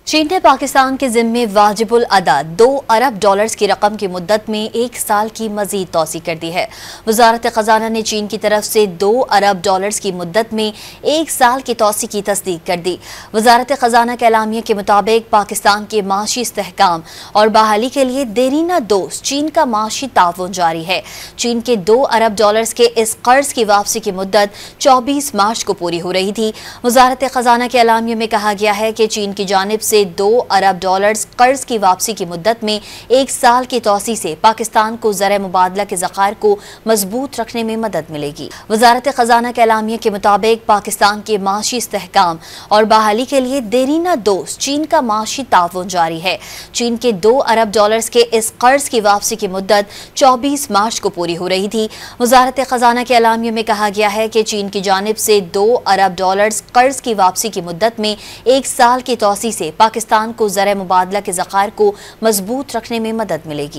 चीन ने पाकिस्तान के जिम्मे वाजिबुल अदा $2 अरब की रकम की मुद्दत में 1 साल की मजीद तौसी कर दी है। वजारत खजाना ने चीन की तरफ से $2 अरब की मुद्दत में 1 साल की तौसी की तस्दीक कर दी। वजारत खजाना के एलामिया के मुताबिक पाकिस्तान के माशी इस्तेहकाम और बहाली के लिए देरीना दोस्त चीन का माशी ताउन जारी है। चीन के $2 अरब के इस कर्ज की वापसी की मुद्दत 24 मार्च को पूरी हो रही थी। वजारत खजाना के एलामिया में कहा गया है कि चीन की जानिब से $2 अरब कर्ज की वापसी की मुद्दत में 1 साल की तौसी से पाकिस्तान को ज़र मुबादला के ज़खायर को मजबूत रखने में मदद मिलेगी। वजारत खजाना के एलामिया के मुताबिक पाकिस्तान के माशी इस्तेहकाम और बहाली के लिए देरीना दोस्त चीन का माशी ताउन जारी है। चीन के $2 अरब के इस कर्ज की वापसी की मुद्दत 24 मार्च को पूरी हो रही थी। वजारत खजाना के एलामिया में कहा गया है कि चीन की जानिब से $2 अरब कर्ज की वापसी की मुद्दत में 1 साल की तौसी से पाकिस्तान को ज़र मुबादला के ज़खायर को मजबूत रखने में मदद मिलेगी।